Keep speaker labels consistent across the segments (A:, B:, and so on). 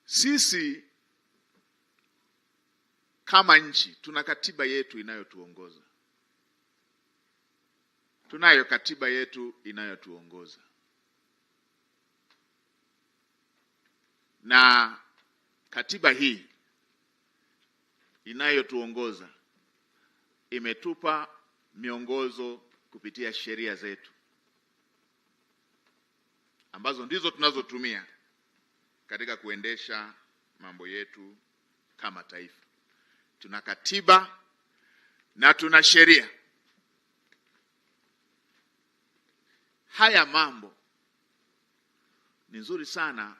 A: Sisi kama nchi tuna katiba yetu inayotuongoza. Tunayo katiba yetu inayotuongoza. Na katiba hii inayotuongoza imetupa miongozo kupitia sheria zetu ambazo ndizo tunazotumia katika kuendesha mambo yetu kama taifa. Tuna katiba na tuna sheria. Haya mambo ni nzuri sana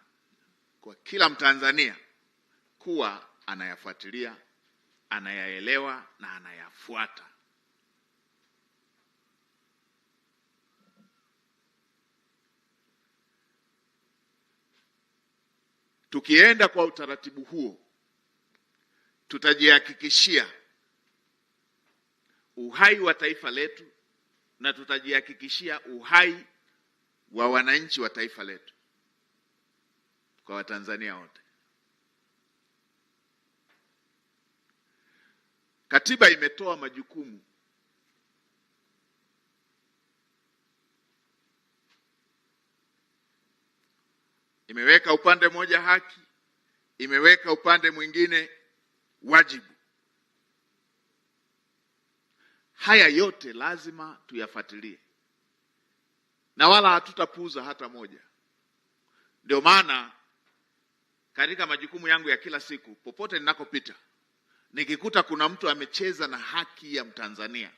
A: kwa kila Mtanzania kuwa anayafuatilia, anayaelewa na anayafuata. Tukienda kwa utaratibu huo, tutajihakikishia uhai wa taifa letu na tutajihakikishia uhai wa wananchi wa taifa letu, kwa Watanzania wote. Katiba imetoa majukumu imeweka upande mmoja haki, imeweka upande mwingine wajibu. Haya yote lazima tuyafuatilie na wala hatutapuuza hata moja. Ndio maana katika majukumu yangu ya kila siku, popote ninakopita, nikikuta kuna mtu amecheza na haki ya Mtanzania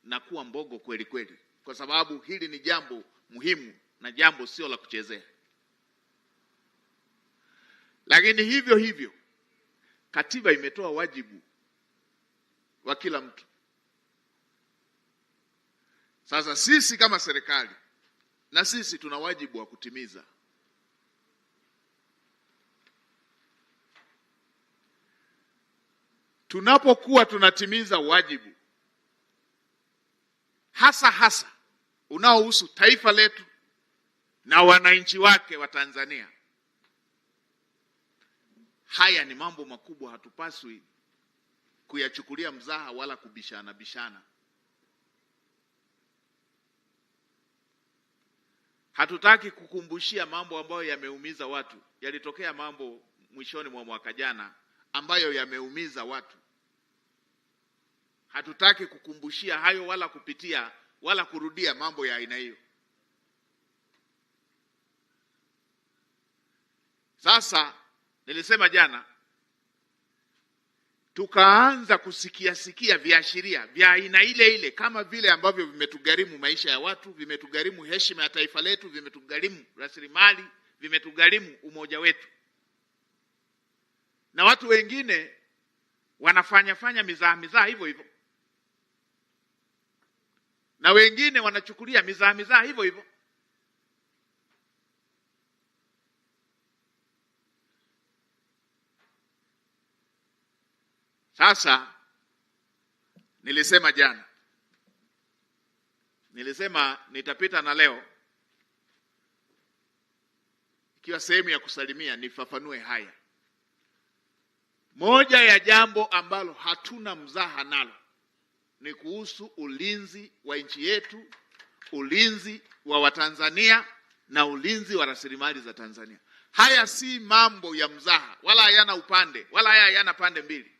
A: na kuwa mbogo kweli kweli, kwa sababu hili ni jambo muhimu na jambo sio la kuchezea. Lakini hivyo hivyo katiba imetoa wajibu wa kila mtu. Sasa sisi kama serikali, na sisi tuna wajibu wa kutimiza. Tunapokuwa tunatimiza wajibu hasa unaohusu taifa letu na wananchi wake wa Tanzania, haya ni mambo makubwa, hatupaswi kuyachukulia mzaha wala kubishana. Hatutaki kukumbushia mambo ambayo yameumiza watu. Yalitokea mambo mwishoni mwa mwaka jana ambayo yameumiza watu. Hatutaki kukumbushia hayo wala kupitia wala kurudia mambo ya aina hiyo. Sasa nilisema jana, tukaanza kusikia viashiria vya aina ile kama vile ambavyo vimetugharimu maisha ya watu, vimetugharimu heshima ya taifa letu, vimetugharimu rasilimali, vimetugharimu umoja wetu. Na watu wengine wanafanya mizaha hivyo. Na wengine wanachukulia mizaha hivyo. Sasa nilisema jana, nitapita na leo ikiwa sehemu ya kusalimia nifafanue haya. Moja ya jambo ambalo hatuna mzaha nalo ni kuhusu ulinzi wa nchi yetu, ulinzi wa Watanzania na ulinzi wa rasilimali za Tanzania. Haya si mambo ya mzaha, wala hayana upande, wala hayana pande mbili.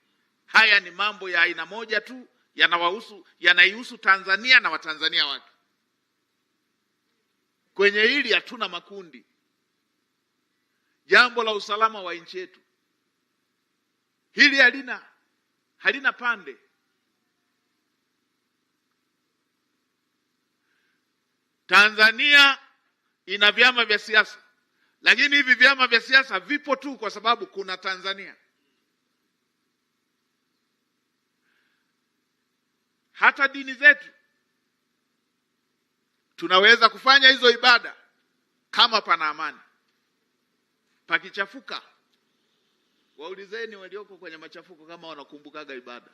A: Haya ni mambo ya aina moja tu, yanaihusu Tanzania na Watanzania wake. Kwenye hili hatuna makundi. Jambo la usalama wa nchi yetu, hili halina pande. Tanzania ina vyama vya siasa, lakini hivi vyama vya siasa vipo tu kwa sababu kuna Tanzania. Hata dini zetu tunaweza kufanya hizo ibada kama pana amani. Pakichafuka, waulizeni walioko kwenye machafuko kama wanakumbukaga ibada.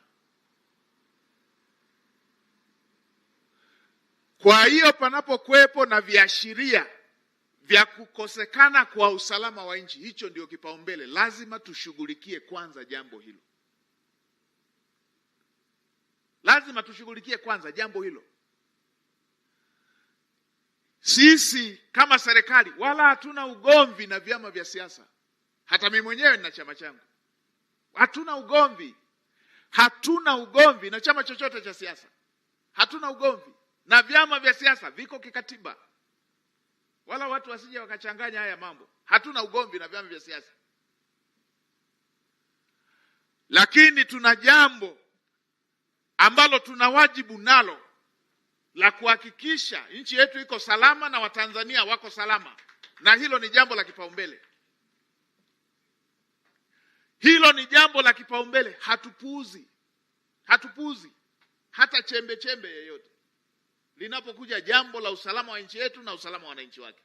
A: Kwa hiyo panapokuwepo na viashiria vya kukosekana kwa usalama wa nchi, hicho ndio kipaumbele. Lazima tushughulikie kwanza jambo hilo. Lazima tushughulikie kwanza jambo hilo. Sisi kama serikali wala hatuna ugomvi na vyama vya siasa. Hata mimi mwenyewe nina chama changu. Hatuna ugomvi. Hatuna ugomvi na chama chochote cha siasa. Hatuna ugomvi na vyama vya siasa, viko kikatiba. Wala watu wasije wakachanganya haya mambo. Hatuna ugomvi na vyama vya siasa. Lakini tuna jambo ambalo tuna wajibu nalo la kuhakikisha nchi yetu iko salama na Watanzania wako salama. Na hilo ni jambo la kipaumbele. Hilo ni jambo la kipaumbele. Hatupuuzi. Hatupuuzi hata chembe chembe yoyote linapokuja jambo la usalama wa nchi yetu na usalama wa wananchi wake.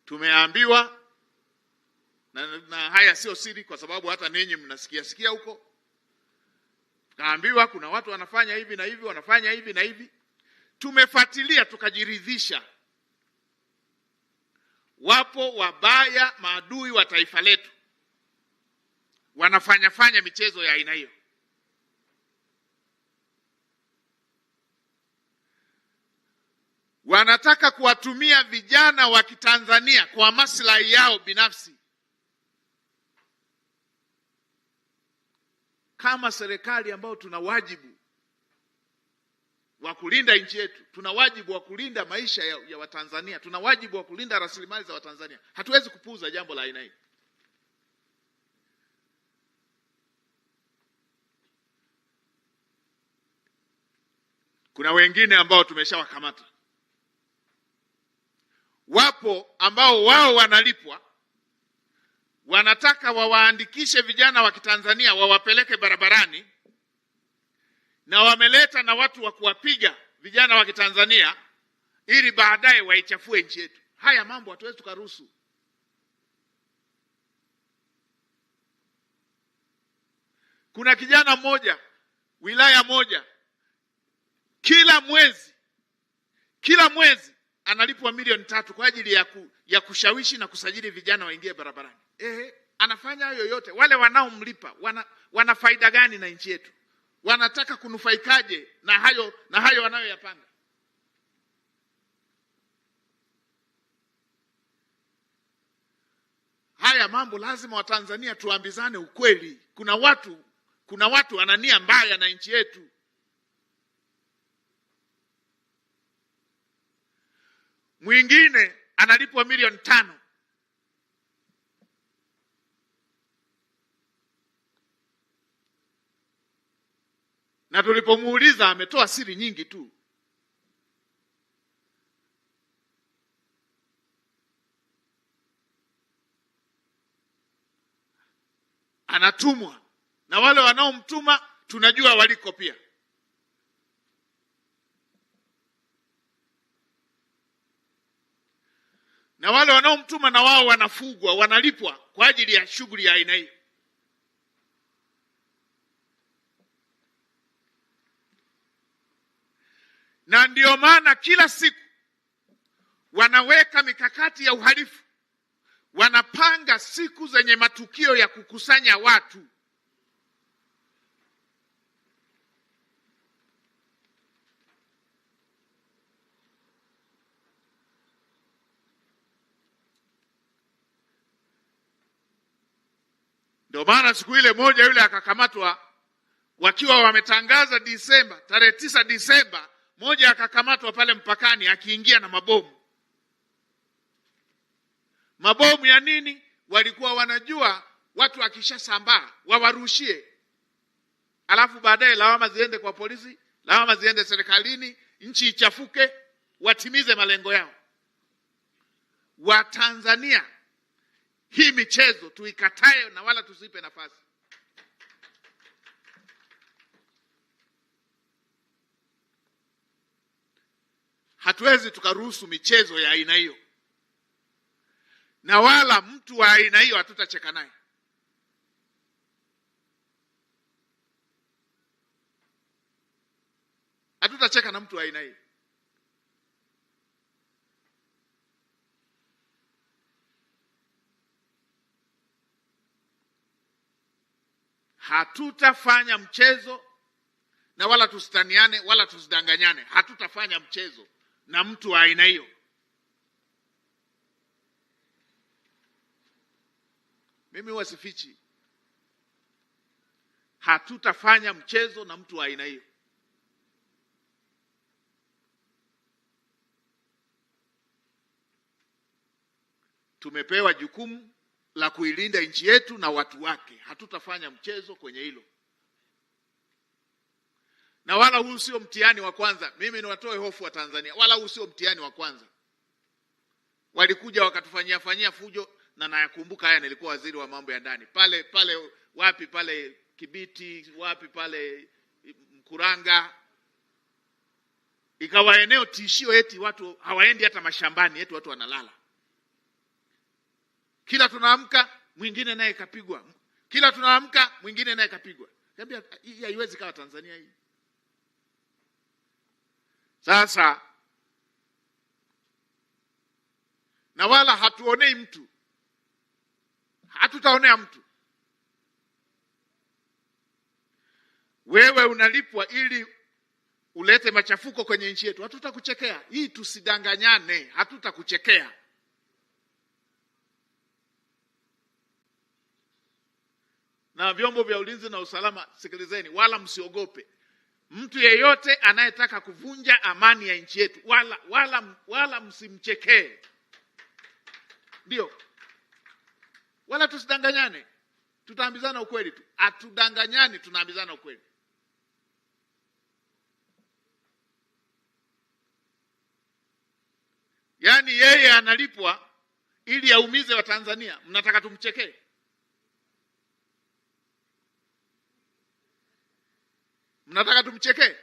A: Tumeambiwa na haya sio siri, kwa sababu hata ninyi mnasikia huko. Tukaambiwa kuna watu wanafanya hivi na hivi, wanafanya hivi na hivi. Tumefuatilia tukajiridhisha. Wapo wabaya, maadui wa taifa letu, wanafanya michezo ya aina hiyo. Wanataka kuwatumia vijana wa Kitanzania kwa maslahi yao binafsi. Kama serikali ambao tuna wajibu wa kulinda nchi yetu, tuna wajibu wa kulinda maisha ya Watanzania, tuna wajibu wa kulinda rasilimali za Watanzania, hatuwezi kupuuza jambo la aina hii. Kuna wengine ambao tumeshawakamata. Wapo ambao wao wanalipwa, wanataka wawaandikishe vijana wa Kitanzania wawapeleke barabarani, na wameleta na watu wa kuwapiga vijana wa Kitanzania ili baadaye waichafue nchi yetu. Haya mambo hatuwezi tukaruhusu. Kuna kijana mmoja wilaya moja, kila mwezi analipwa milioni 3 kwa ajili ya kushawishi na kusajili vijana waingie barabarani. Anafanya hayo yote. Wale wanaomlipa wana faida gani na nchi yetu? Wanataka kunufaikaje na hayo wanayoyapanga? Haya mambo lazima Watanzania tuambizane ukweli. Kuna watu wana nia mbaya na nchi yetu. Mwingine analipwa milioni 5. Na tulipomuuliza ametoa siri nyingi tu. Anatumwa, na wale wanaomtuma tunajua waliko pia. Na wale wanaomtuma na wao wanafugwa, wanalipwa kwa ajili ya shughuli ya aina hii. Na ndio maana kila siku wanaweka mikakati ya uhalifu. Wanapanga siku zenye matukio ya kukusanya watu. Ndio maana siku ile moja yule akakamatwa, wakiwa wametangaza Disemba, tarehe 9 Disemba, moja akakamatwa pale mpakani akiingia na mabomu. Mabomu ya nini? Walikuwa wanajua watu akishasambaa wawarushie, alafu baadaye lawama ziende kwa polisi, lawama ziende serikalini, nchi ichafuke, watimize malengo yao. Watanzania, hii michezo tuikatae na wala tusipe nafasi. Hatuwezi tukaruhusu michezo ya aina hiyo. Na wala mtu wa aina hiyo hatutacheka naye. Hatutacheka na mtu aina hii. Hatutafanya mchezo na wala tusitaniane wala tusidanganyane. Hatutafanya mchezo na mtu wa aina hiyo. Mimi wasifichi, hatutafanya mchezo na mtu wa aina hiyo. Tumepewa jukumu la kuilinda nchi yetu na watu wake. Hatutafanya mchezo kwenye hilo. Na wala huu sio mtihani wa kwanza. Mimi niwatoe hofu wa Tanzania. Wala huu sio mtihani wa kwanza. Walikuja wakatufanyia fujo, na nayakumbuka haya, nilikuwa waziri wa mambo ya ndani. Pale wapi pale Kibiti, wapi pale Mkuranga. Ikawa eneo tishio, eti watu hawaendi hata mashambani, eti watu wanalala. Kila tunaamka mwingine naye kapigwa. Kila tunaamka mwingine naye kapigwa. Niambia, hii haiwezi kawa Tanzania hii. Sasa na wala hatuonei mtu. Hatutaonea mtu. Wewe unalipwa ili ulete machafuko kwenye nchi yetu. Hatutakuchekea. Hii tusidanganyane, hatutakuchekea. Na vyombo vya ulinzi na usalama, sikilizeni, wala msiogope. Mtu yeyote anayetaka kuvunja amani ya nchi yetu, wala msimchekee. Ndio. Wala tusidanganyane. Tutaambizana ukweli tu. Atudanganyani, tunaambizana ukweli. Yaani yeye analipwa ili aumize Watanzania. Mnataka tumchekee? Mnataka tumchekee?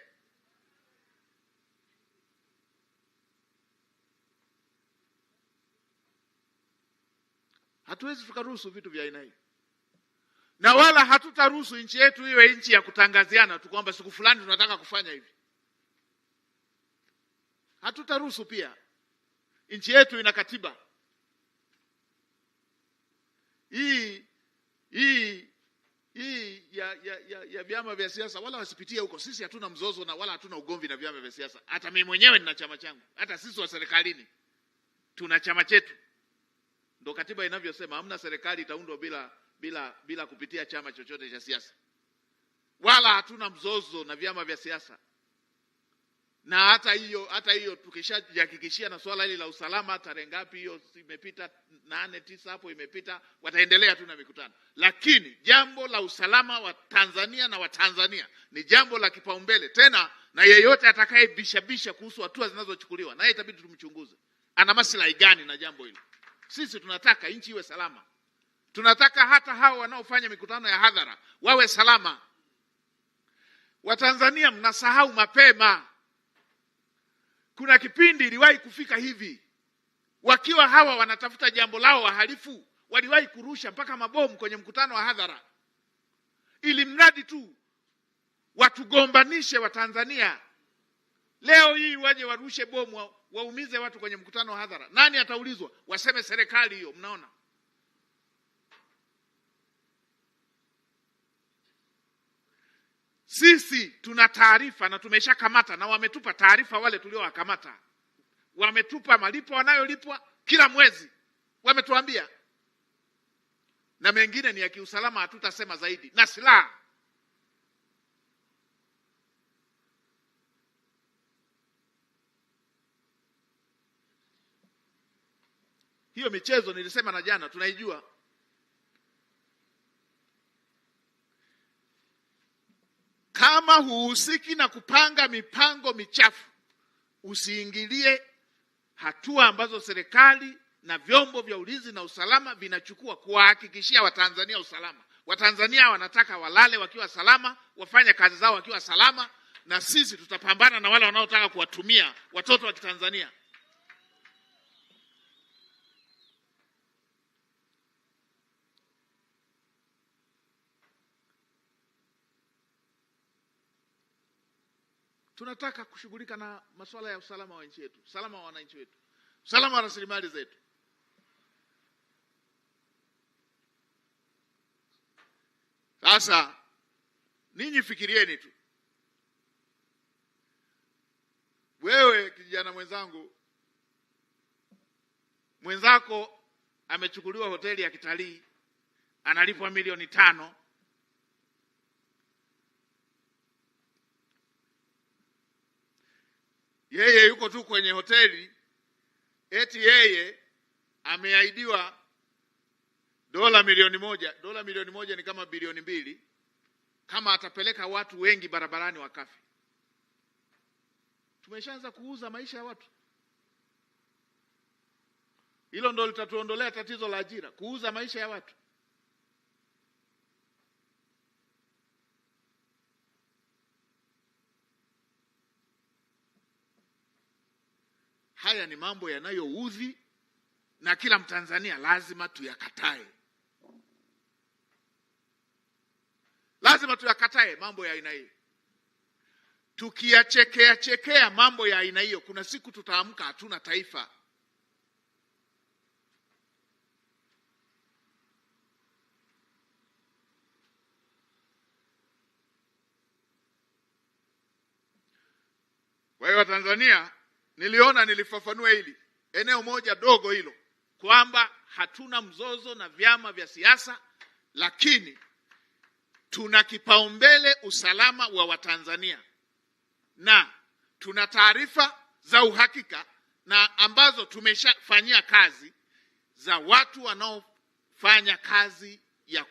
A: Hatuwezi tukaruhusu vitu vya aina hii. Na wala hatutaruhusu nchi yetu iwe nchi ya kutangaziana tu kwamba siku fulani tunataka kufanya hivi. Hatutaruhusu pia. Nchi yetu ina katiba. Hii ya vyama vya siasa wala wasipitie huko. Sisi hatuna mzozo na wala hatuna ugomvi na vyama vya siasa. Hata mimi mwenyewe nina chama changu. Hata sisi wa serikalini tuna chama chetu. Ndio katiba inavyosema, hamna serikali itaundwa bila kupitia chama chochote cha siasa. Wala hatuna mzozo na vyama vya siasa. Na hata hiyo tukishajihakikishia na swala hili la usalama, tarehe ngapi hiyo imepita, 8 9 hapo imepita, wataendelea tu na mikutano. Lakini jambo la usalama wa Tanzania na Watanzania ni jambo la kipaumbele. Tena na yeyote atakayebishabisha kuhusu hatua zinazochukuliwa, naye itabidi tumchunguze. Ana maslahi gani na jambo hilo? Sisi tunataka nchi iwe salama. Tunataka hata hao wanaofanya mikutano ya hadhara wawe salama. Watanzania mnasahau mapema. Kuna kipindi iliwahi kufika hivi. Wakiwa hawa wanatafuta jambo lao wahalifu, waliwahi kurusha mpaka mabomu kwenye mkutano wa hadhara. Ili mradi tu watugombanishe Watanzania. Leo hii waje warushe bomu waumize watu kwenye mkutano wa hadhara. Nani ataulizwa? Waseme serikali hiyo. Mnaona? Sisi tuna taarifa na tumeshakamata, na wametupa taarifa wale tuliowakamata. Wametupa malipo wanayolipwa kila mwezi. Wametuambia. Na mengine ni ya kiusalama, hatutasema zaidi. Na silaha. Hiyo michezo nilisema na jana tunaijua. Kama huhusiki na kupanga mipango michafu, usiingilie hatua ambazo serikali na vyombo vya ulinzi na usalama vinachukua kuwahakikishia Watanzania usalama. Watanzania wanataka walale wakiwa salama, wafanye kazi zao wakiwa salama, na sisi tutapambana na wale wanaotaka kuwatumia watoto wa Kitanzania. Tunataka kushughulika na masuala ya usalama wa nchi yetu, usalama wa wananchi wetu, usalama wa rasilimali zetu. Sasa ninyi fikirieni tu, wewe kijana mwenzako amechukuliwa hoteli ya kitalii, analipwa milioni 5. Yeye yuko tu kwenye hoteli, eti yeye ameahidiwa dola milioni 1. Dola milioni 1 ni kama bilioni 2, kama atapeleka watu wengi barabarani wakafe. Tumeshaanza kuuza maisha ya watu. Hilo ndio litatuondolea tatizo la ajira, kuuza maisha ya watu. Haya ni mambo yanayoudhi na kila Mtanzania lazima tuyakatae. Lazima tuyakatae mambo ya aina hiyo. Tukiyachekea mambo ya aina hiyo, kuna siku tutaamka hatuna taifa. Kwa hiyo Tanzania, nilifafanua hili eneo moja dogo hilo, kwamba hatuna mzozo na vyama vya siasa, lakini tuna kipaumbele usalama wa Watanzania, na tuna taarifa za uhakika na ambazo tumeshafanyia kazi za watu wanaofanya kazi ya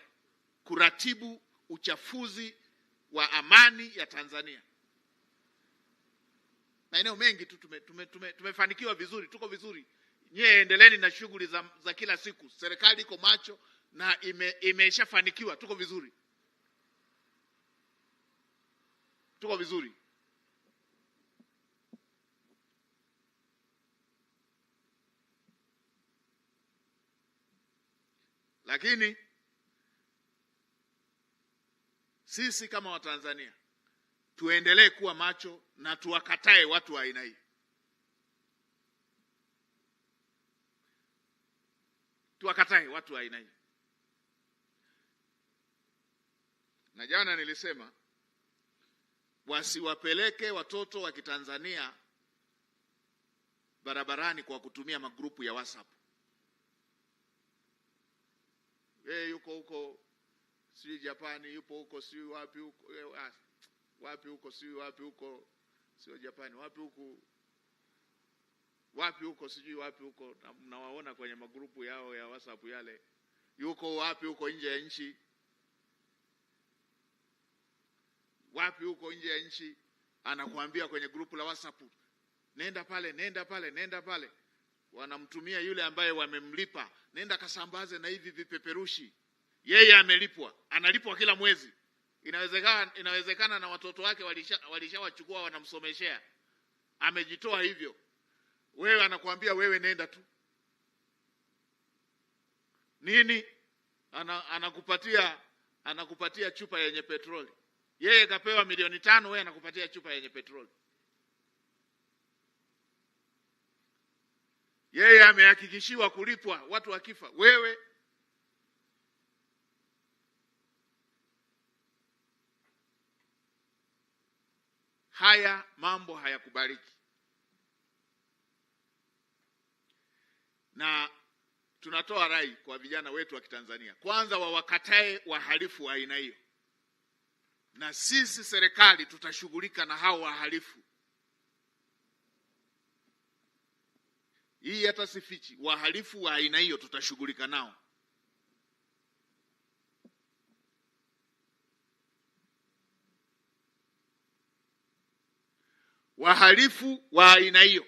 A: kuratibu uchafuzi wa amani ya Tanzania. Maeneo mengi tu tumefanikiwa vizuri, tuko vizuri. Nyie endeleeni na shughuli za kila siku. Serikali iko macho na imeshafanikiwa, tuko vizuri. Tuko vizuri. Lakini sisi kama Watanzania tuendelee kuwa macho na tuwakatae watu wa aina hii. Tuwakatae watu wa aina hii. Na jana nilisema wasiwapeleke watoto wa Kitanzania barabarani kwa kutumia magrupu ya WhatsApp. Yuko huko sijui Japani, yupo huko sijui wapi huko, wapi huko sijui wapi huko, sio Japani, wapi huko sijui wapi huko, mnawaona kwenye magrupu yao ya WhatsApp yale. Yuko wapi huko nje ya nchi, wapi huko nje ya nchi, anakuambia kwenye grupu la WhatsApp, nenda pale. Wanamtumia yule ambaye wamemlipa, nenda kasambaze na hivi vipeperushi. Yeye amelipwa, analipwa kila mwezi. Inawezekana na watoto wake walishawachukua wanamsomeshea. Amejitoa hivyo. Wewe anakuambia wewe nenda tu. Nini? Anakupatia chupa yenye petroli. Yeye kapewa milioni 5, wewe anakupatia chupa yenye petroli. Yeye amehakikishiwa kulipwa watu wakifa. Wewe haya mambo hayakubaliki. Na tunatoa rai kwa vijana wetu wa Kitanzania, kwanza wawakatae wahalifu wa aina hiyo. Na sisi serikali tutashughulika na hao wahalifu. Hii hata sifichi, wahalifu wa aina hiyo tutashughulika nao. Wahalifu wa aina hiyo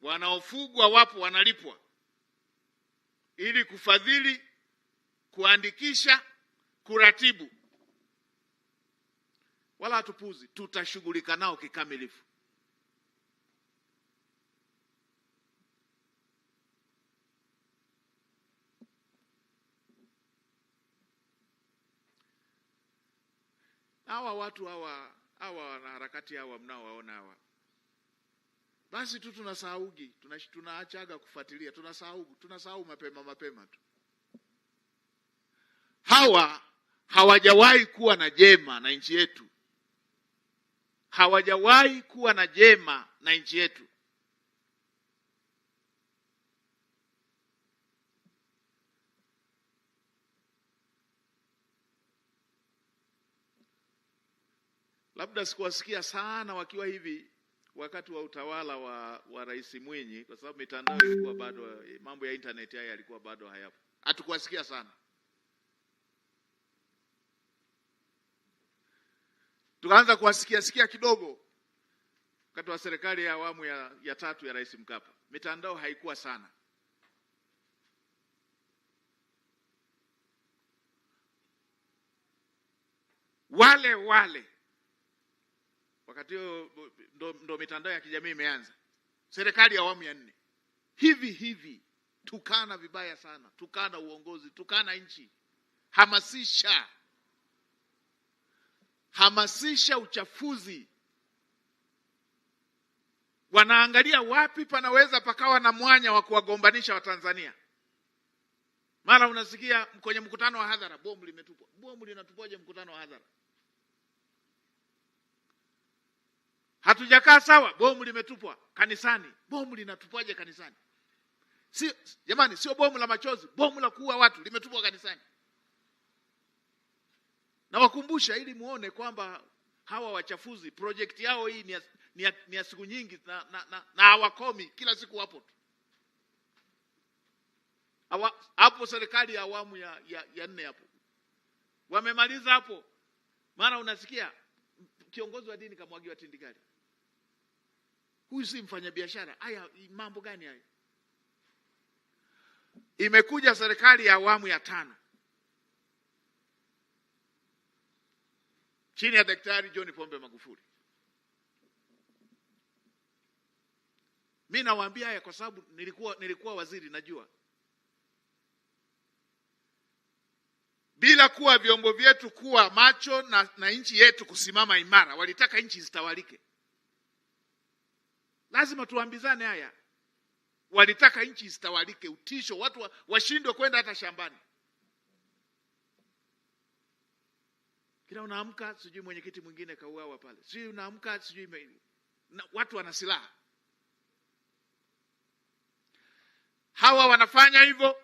A: wanaofugwa wapo, wanalipwa ili kufadhili, kuandikisha, kuratibu. Wala hatupuzi, tutashughulika nao kikamilifu. Hawa watu hawa hawa wanaharakati hawa mnaowaona hawa, basi tu tunasahaugi, tunaachaga kufuatilia, tunasahau mapema tu. Hawa hawajawahi kuwa na jema na nchi yetu, hawajawahi kuwa na jema na nchi yetu. Labda sikuwasikia sana wakiwa hivi wakati wa utawala wa Rais Mwinyi, kwa sababu mitandao ilikuwa bado, mambo ya internet haya yalikuwa bado hayapo. Hatukuwasikia sana. Tukaanza kuwasikia kidogo wakati wa serikali ya awamu ya tatu ya Rais Mkapa. Mitandao haikuwa sana. Wale wakati ndo mitandao ya kijamii imeanza. Serikali ya awamu ya 4 hivi tukana vibaya sana, tukana uongozi, tukana nchi, hamasisha uchafuzi. Wanaangalia wapi panaweza pakawa na mwanya wa kuwagombanisha Watanzania. Mara unasikia kwenye mkutano wa hadhara bomu limetupwa. Bomu linatupwaje mkutano wa hadhara? Hatujakaa sawa, bomu limetupwa kanisani. Bomu linatupwaje kanisani? Jamani, sio bomu la machozi, bomu la kuua watu limetupwa kanisani. Na wakumbusha ili muone kwamba hawa wachafuzi project yao hii ni ya siku nyingi na hawakomi, kila siku hapo tu. Hapo serikali ya awamu ya 4 hapo. Wamemaliza hapo. Mara unasikia kiongozi wa dini kamwagiwa tindikali. Huyu si mfanyabiashara. Haya mambo gani haya? Imekuja serikali ya awamu ya 5 chini ya Daktari John Pombe Magufuli. Mimi nawaambia haya kwa sababu nilikuwa waziri, najua. Bila kuwa vyombo vyetu kuwa macho na nchi yetu kusimama imara, walitaka nchi zitawalike. Lazima tuambizane haya. Walitaka nchi zitawalike, utisho, watu washindwe kwenda hata shambani. Kila unaamka sijui mwenyekiti mwingine kauawa pale. Sijui unaamka sijui watu wana silaha. Hawa wanafanya hivyo,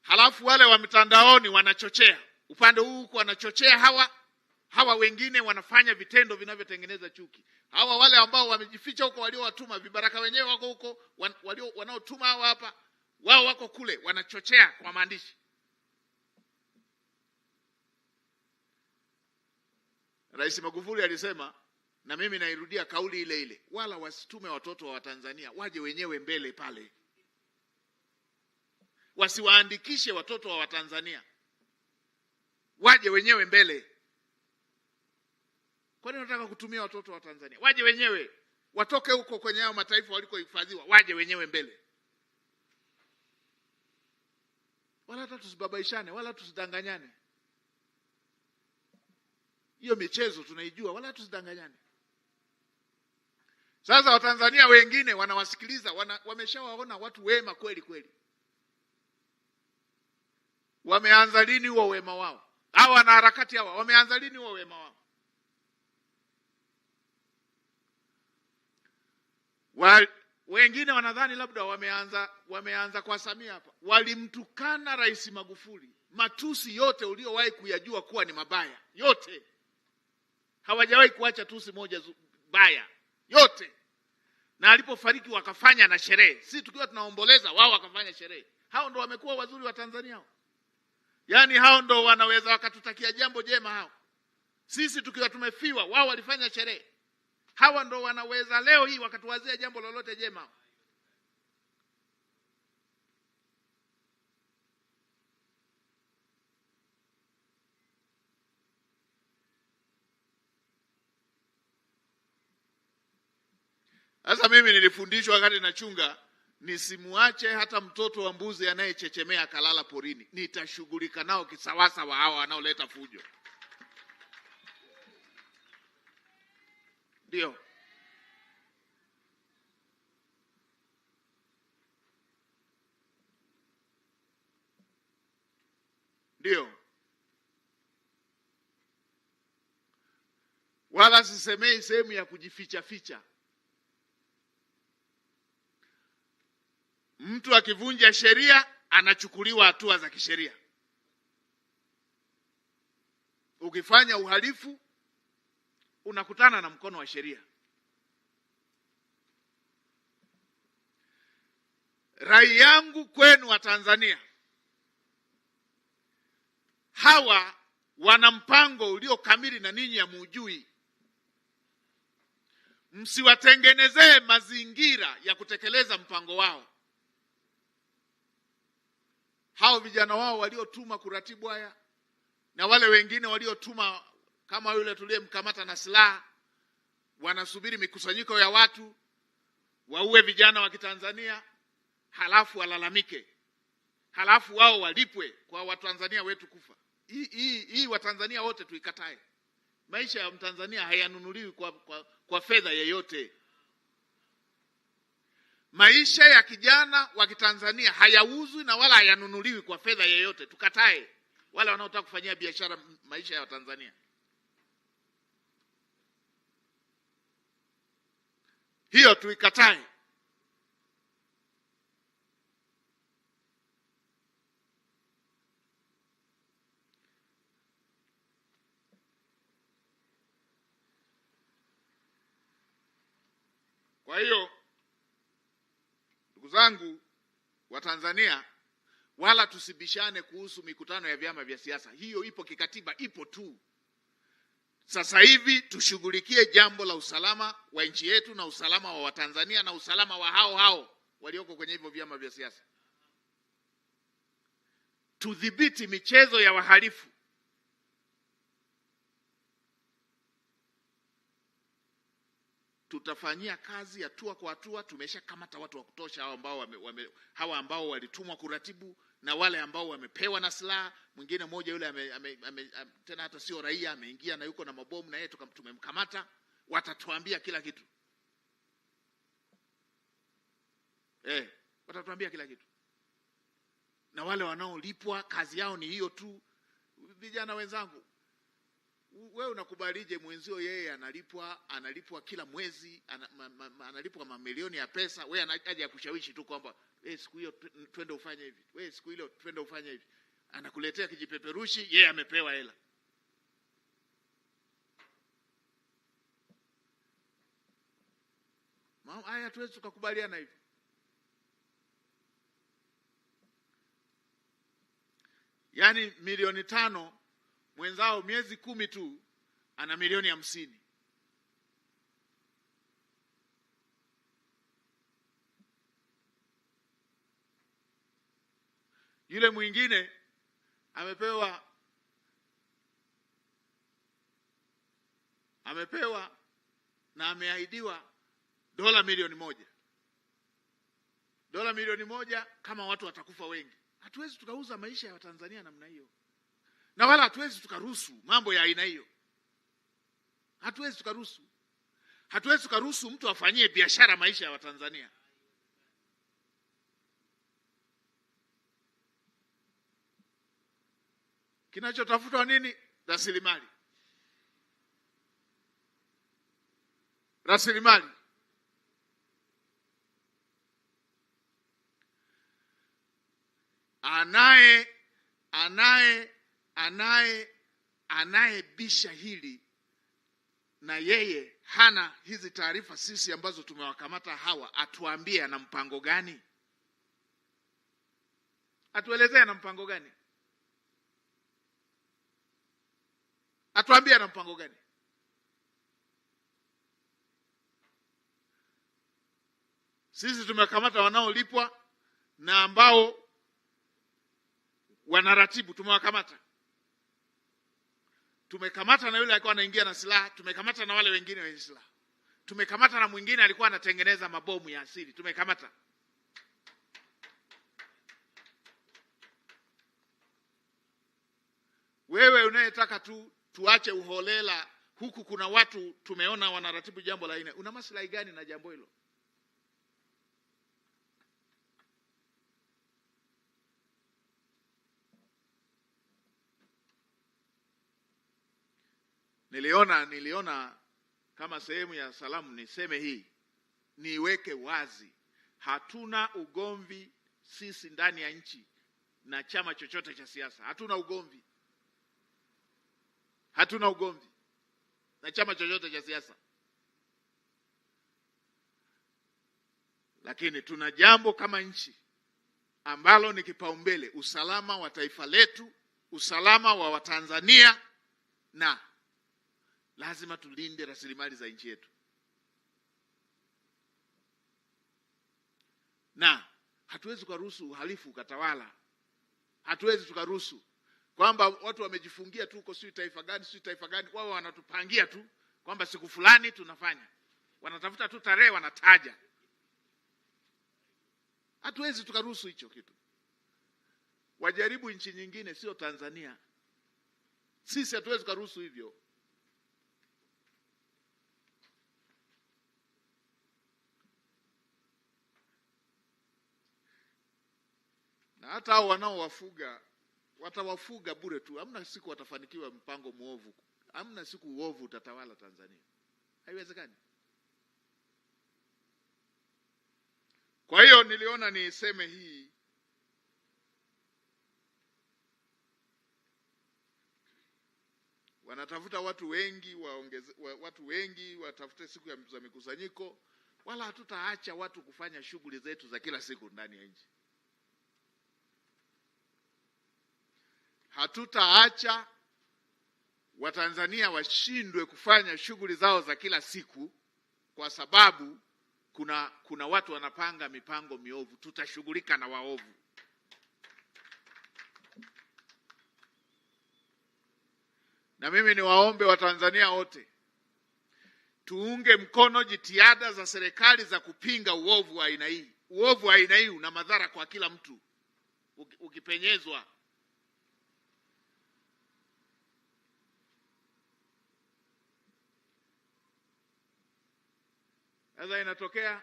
A: halafu wale wa mitandaoni wanachochea. Upande huu wanachochea hawa wengine wanafanya vitendo vinavyotengeneza chuki. Hawa wale ambao wamejificha huko waliowatuma, vibaraka wenyewe wako huko, wanaotuma hawa hapa, wao wako kule wanachochea kwa maandishi. Rais Magufuli alisema, na mimi nairudia kauli ile, wala wasitume watoto wa Tanzania, waje wenyewe mbele pale. Wasiwaandikishe watoto wa Tanzania, waje wenyewe mbele. Kwa nini nataka kutumia watoto wa Tanzania? Waje wenyewe, watoke huko kwenye hao mataifa walikohifadhiwa, waje wenyewe mbele. Wala hata tusibabaishane, wala tusidanganyane. Hiyo michezo tunaijua, wala tusidanganyane. Sasa Watanzania wengine wanawasikiliza, wameshawaona watu wema kweli. Wameanza lini huo wema wao? Hawa wanaharakati hawa wameanza lini huo wema wao? Wengine wanadhani labda wameanza kwa Samia hapa. Walimtukana Rais Magufuli. Matusi yote uliowahi kuyajua kuwa ni mabaya, yote. Hawajawahi kuacha tusi moja baya, yote. Na alipofariki wakafanya na sherehe. Sisi tukiwa tunaomboleza, wao wakafanya sherehe. Hao ndo wamekuwa wazuri wa Tanzania hao. Yaani hao ndo wanaweza wakatutakia jambo jema hao. Sisi tukiwa tumefiwa, wao walifanya sherehe. Hawa ndo wanaweza leo hii wakatuwazia jambo lolote jema. Sasa mimi nilifundishwa wakati nachunga, nisimuache hata mtoto wa mbuzi anayechechemea kalala porini. Nitashughulika nao kisawasa wa hawa wanaoleta fujo. Ndio. Ndio. Wala sisemei sehemu ya kujificha ficha. Mtu akivunja sheria anachukuliwa hatua za kisheria. Ukifanya uhalifu unakutana na mkono wa sheria. Rai yangu kwenu wa Tanzania, hawa wana mpango ulio kamili na ninyi hamujui. Msiwatengenezee mazingira ya kutekeleza mpango wao. Hao vijana wao waliotuma kuratibu haya na wale wengine waliotuma kama yule tuliyemkamata na silaha, wanasubiri mikusanyiko ya watu waue vijana wa Kitanzania, halafu walalamike, halafu wao walipwe kwa Watanzania wetu kufa. Hii Watanzania wote tuikatae. Maisha ya Mtanzania hayanunuliwi kwa fedha yeyote. Maisha ya kijana wa Kitanzania hayauzwi na wala hayanunuliwi kwa fedha yeyote. Tukatae wale wanaotaka kufanyia biashara maisha ya Watanzania. Hiyo tuikatae. Kwa hiyo ndugu zangu wa Tanzania, wala tusibishane kuhusu mikutano ya vyama vya siasa. Hiyo ipo kikatiba, ipo tu. Sasa hivi tushughulikie jambo la usalama wa nchi yetu na usalama wa Watanzania na usalama wa hao walioko kwenye hivyo vyama vya siasa. Tudhibiti michezo ya wahalifu. Tutafanyia kazi hatua kwa hatua. Tumeshakamata watu wa kutosha hao ambao walitumwa kuratibu na wale ambao wamepewa na silaha. Mwingine mmoja yule tena hata sio raia, ameingia na yuko na mabomu na yeye tumemkamata. Watatuambia kila kitu. Watatuambia kila kitu. Na wale wanaolipwa kazi yao ni hiyo tu. Vijana wenzangu, wewe unakubalije mwenzio yeye analipwa kila mwezi, analipwa mamilioni ya pesa, wewe anaje ya kushawishi tu kwamba siku hiyo twende ufanye hivi, siku ile twende ufanye hivi. Anakuletea kijipeperushi, yeye amepewa hela. Haya tuwezi tukakubaliana hivi. Yaani milioni 5, mwenzao miezi 10 tu ana milioni 50. Yule mwingine amepewa na ameahidiwa dola milioni 1. Dola milioni 1 kama watu watakufa wengi. Hatuwezi tukauza maisha ya Watanzania namna hiyo. Na wala hatuwezi tukaruhusu mambo ya aina hiyo. Hatuwezi tukaruhusu mtu afanyie biashara maisha ya Watanzania. Kinachotafutwa nini? Rasilimali. Anayebisha hili na yeye hana hizi taarifa sisi ambazo tumewakamata hawa, atuambie ana mpango gani? Atuelezee ana mpango gani? Atuambie ana mpango gani? Sisi tumewakamata wanaolipwa na ambao wanaratibu, tumewakamata. Tumekamata na yule alikuwa anaingia na silaha, tumekamata na wale wengine wenye silaha. Tumekamata na mwingine alikuwa anatengeneza mabomu ya asili, tumekamata. Wewe unayetaka tuache uholela huku kuna watu tumeona wanaratibu jambo la aina, una maslahi gani na jambo hilo? Niliona kama sehemu ya salamu niseme hii, niweke wazi, hatuna ugomvi sisi ndani ya nchi na chama chochote cha siasa. Hatuna ugomvi na chama chochote cha siasa, lakini tuna jambo kama nchi ambalo ni kipaumbele: usalama wa taifa letu, usalama wa Watanzania, na lazima tulinde rasilimali za nchi yetu. Na hatuwezi kuruhusu uhalifu ukatawala. Hatuwezi tukaruhusu kwamba watu wamejifungia tu huko, si taifa gani, wao wanatupangia tu kwamba siku fulani tunafanya, wanatafuta tu tarehe wanataja. Hatuwezi tukaruhusu hicho kitu. Wajaribu nchi nyingine, sio Tanzania. Sisi hatuwezi kuruhusu hivyo. Na hata hao wanaowafuga watawafuga bure tu. Hamna siku watafanikiwa mpango muovu. Hamna siku uovu utatawala Tanzania. Haiwezekani. Kwa hiyo niliona niseme hii. Wanatafuta watu wengi, watu wengi watafute siku za mikusanyiko, wala hatutaacha watu kufanya shughuli zetu za kila siku ndani ya nchi. Hatutaacha Watanzania washindwe kufanya shughuli zao za kila siku kwa sababu kuna watu wanapanga mipango miovu. Tutashughulika na waovu. Na mimi niwaombe Watanzania wote tuunge mkono jitihada za serikali za kupinga uovu wa aina hii. Uovu wa aina hii una madhara kwa kila mtu ukipenyezwa. Sasa inatokea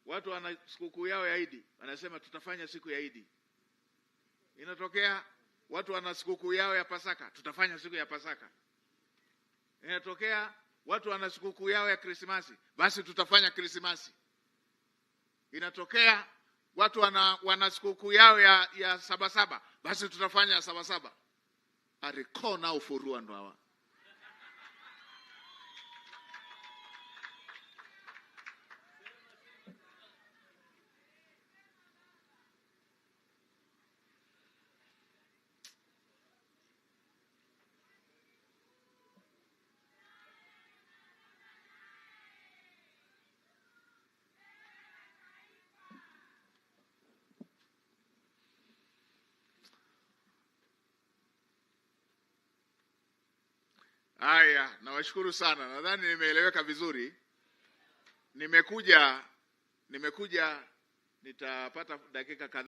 A: watu wana sikukuu yao ya Idi, wanasema tutafanya siku ya Idi. Inatokea watu wana sikukuu yao ya Pasaka, tutafanya siku ya Pasaka. Inatokea watu wana sikukuu yao ya Krismasi, basi tutafanya Krismasi. Inatokea watu wana sikukuu yao ya Sabasaba, basi tutafanya Sabasaba. Arikona ufurua ndo hawa. Haya, nawashukuru sana. Nadhani nimeeleweka vizuri. Nimekuja nitapata dakika kadhaa.